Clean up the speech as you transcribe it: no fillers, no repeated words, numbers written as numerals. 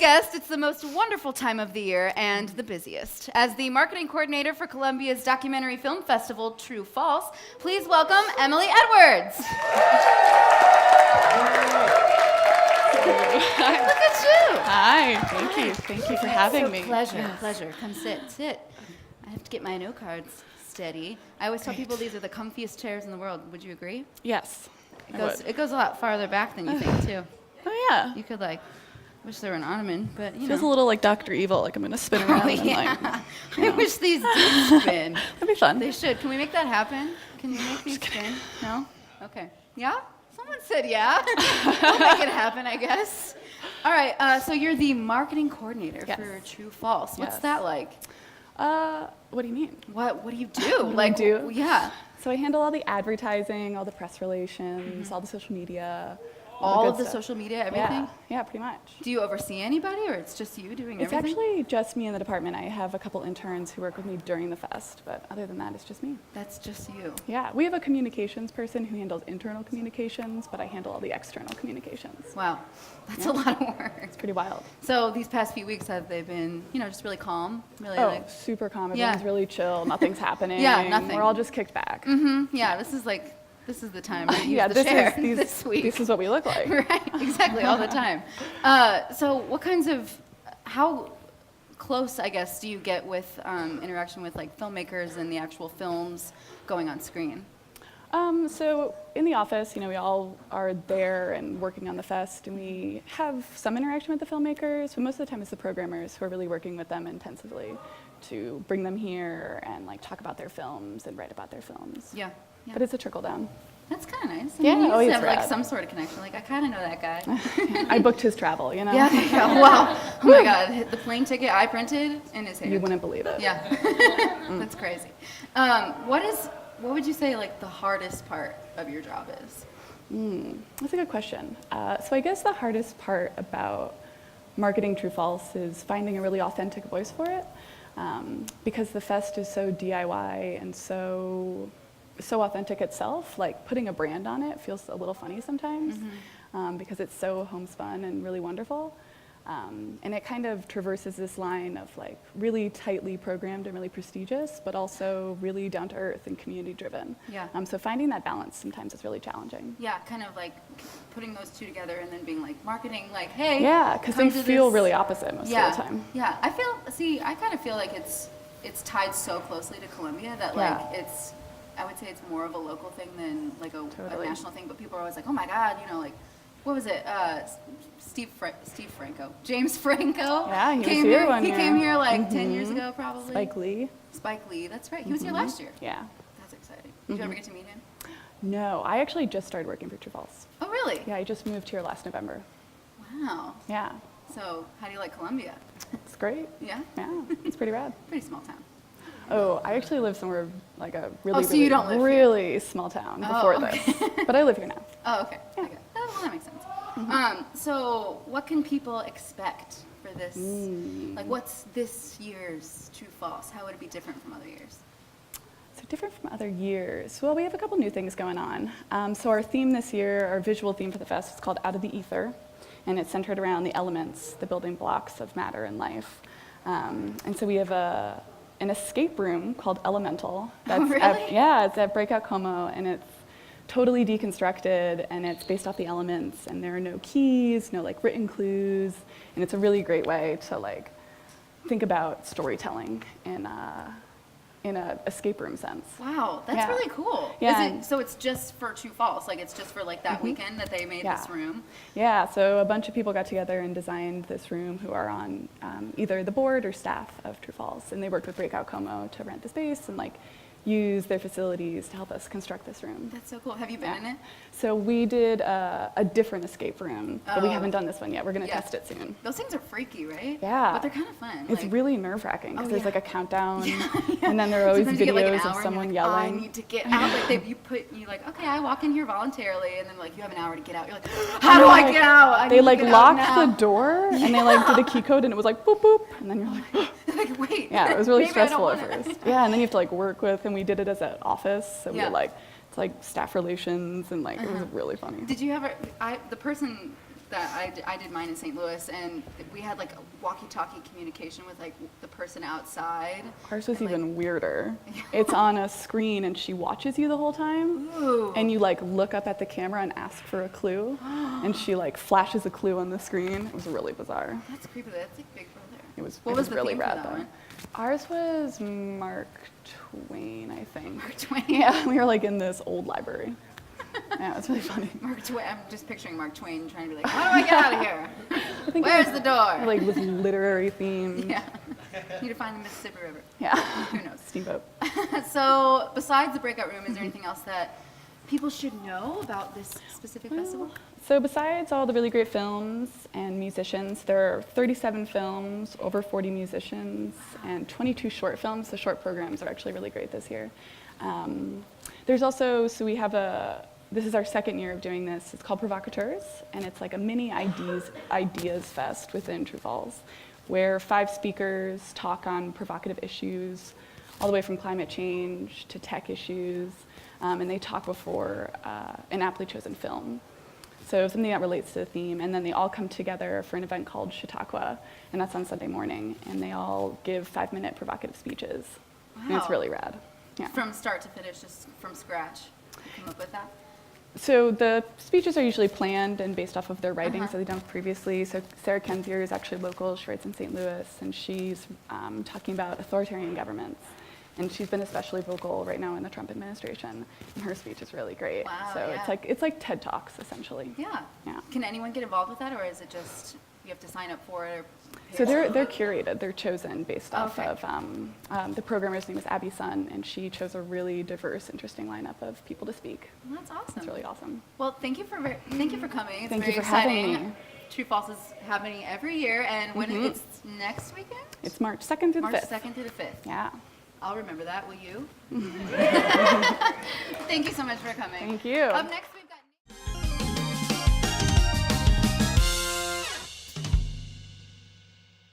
guest, it's the most wonderful time of the year and the busiest. As the marketing coordinator for Columbia's documentary film festival, True False, please welcome Emily Edwards. Look at you. Hi, thank you. Thank you for having me. Pleasure. Come sit. I have to get my note cards steady. I always tell people these are the comfiest chairs in the world. Would you agree? Yes. It goes a lot farther back than you think, too. Oh, yeah. You could, wish there were an ottoman, but, you know. Feels a little like Dr. Evil, like I'm going to spin around and I wish these did spin. That'd be fun. They should. Can we make that happen? Can you make these spin? No? Okay. Yeah? Someone said yeah. We'll make it happen, I guess. All right, so you're the marketing coordinator for True False. What's that like? What do you mean? What do you do? What do I do? Yeah. So I handle all the advertising, all the press relations, all the social media. All of the social media, everything? Yeah, pretty much. Do you oversee anybody, or it's just you doing everything? It's actually just me in the department. I have a couple interns who work with me during the fest, but other than that, it's just me. That's just you? Yeah, we have a communications person who handles internal communications, but I handle all the external communications. Wow, that's a lot of work. It's pretty wild. So these past few weeks, have they been, just really calm? Really, super calm. Everyone's really chill. Nothing's happening. Yeah, nothing. We're all just kicked back. Mm-hmm. Yeah, this is the time to use the chair this week. This is what we look like. Right, exactly, all the time. So how close, I guess, do you get with interaction with filmmakers and the actual films going on screen? So in the office, we all are there and working on the fest, and we have some interaction with the filmmakers, but most of the time it's the programmers who are really working with them intensively to bring them here and talk about their films and write about their films. Yeah. But it's a trickle down. That's kind of nice. Yeah, you it's have rad. some sort of connection. I kind of know that guy. I booked his travel, Yeah. Wow. Oh my God. The plane ticket I printed in his hand. You wouldn't believe it. Yeah. That's crazy. What would you say the hardest part of your job is? That's a good question. So I guess the hardest part about marketing True False is finding a really authentic voice for it, because the fest is so DIY and so authentic itself. Putting a brand on it feels a little funny sometimes, because it's so homespun and really wonderful. And it kind of traverses this line of really tightly programmed and really prestigious, but also really down to earth and community driven. Yeah. So finding that balance sometimes is really challenging. Yeah, kind of putting those two together and then being marketing, hey. Yeah, because they feel really opposite most of the time. Yeah, I kind of feel like it's tied so closely to Columbia that I would say it's more of a local thing than a national thing, but people are always oh my God, what was it? Steve Franco. James Franco. Yeah, he came here. He came here 10 years ago, probably. Spike Lee, that's right. He was here last year. Yeah. That's exciting. Did you ever get to meet him? No, I actually just started working for True False. Oh, really? Yeah, I just moved here last November. Wow. Yeah. So, how do you like Columbia? It's great. Yeah? Yeah, it's pretty rad. Pretty small town. Oh, I actually live somewhere a really, so you don't live really small town before this. But I live here now. Oh, okay. Yeah. Okay. Oh, well, that makes sense. So what can people expect for this? What's this year's True False? How would it be different from other years? So different from other years. Well, we have a couple new things going on. So our theme this year, our visual theme for the fest, is called Out of the Ether, and it's centered around the elements, the building blocks of matter and life. And so we have an escape room called Elemental. That's really? It's at Breakout Como, and it's totally deconstructed, and it's based off the elements, and there are no keys, no written clues, and it's a really great way to think about storytelling in a escape room sense. Wow, that's really cool. Yeah. So it's just for True False, it's just for that weekend that they made this room? Yeah, so a bunch of people got together and designed this room who are on either the board or staff of True False, and they worked with Breakout Como to rent the space and use their facilities to help us construct this room. That's so cool. Have you been in it? So we did a different escape room, but we haven't done this one yet. We're going to test it soon. Those things are freaky, right? Yeah. But they're kind of fun. It's really nerve-wracking because there's a countdown, Yeah. and then there are always Sometimes you get, videos an of hour someone and yelling. I need to get out. Okay, I walk in here voluntarily, and then you have an hour to get out. You're how do I get out? They locked the door, and they did a key code, and it was boop boop, and then you're wait. Yeah, it was really maybe stressful at first. Yeah, and then you have to work with, and we did it as an office, so we were it's staff relations, and it was really funny. Did you ever? The person that I did mine in St. Louis, and we had like a walkie-talkie communication with like the person outside. Ours was and, like, even weirder. It's on a screen and she watches you the whole time. Ooh. And you like look up at the camera and ask for a clue. And she like flashes a clue on the screen. It was really bizarre. That's creepy. That's like Big Brother. What was the really theme for rad that though. one? Ours was Mark Twain, I think. Mark Twain. Yeah, we were like in this old library. Yeah, it's really funny. Mark Twain. I'm just picturing Mark Twain trying to be like, how do I get out of here? I think Where's it the door? was, like with literary themes. Yeah. Need to find the Mississippi River. Yeah. Who knows? Steamboat. So, besides the breakout room, is there anything else that people should know about this specific festival? So besides all the really great films and musicians, there are 37 films, over 40 musicians, and 22 short films. The short programs are actually really great this year. There's also, so we have this is our second year of doing this. It's called Provocateurs, and it's like a mini ideas fest within True Falls, where 5 speakers talk on provocative issues, all the way from climate change to tech issues, and they talk before an aptly chosen film. So something that relates to the theme, and then they all come together for an event called Chautauqua, and that's on Sunday morning, and they all give 5-minute provocative speeches. Wow. And it's really rad. Yeah. From start to finish, just from scratch, you come up with that? So the speeches are usually planned and based off of their writings that they've done previously. So Sarah Kendzior is actually local. She writes in St. Louis, and she's talking about authoritarian governments. And she's been especially vocal right now in the Trump administration, and her speech is really great. Wow, so yeah. it's like TED Talks essentially. Yeah. Yeah. Can anyone get involved with that, or is it just you have to sign up for it? Or pay So yourself? they're curated. They're chosen based off Okay. of the programmer's name is Abby Sun, and she chose a really diverse, interesting lineup of people to speak. Well, that's awesome. It's really awesome. Well, thank you for coming. It's Thank very you for having exciting. me. True Falls is happening every year, and when it's next weekend? It's March 2nd through the March 5th. 2nd through the 5th. Yeah. I'll remember that. Will you? Thank you so much for coming. Thank you. Up next.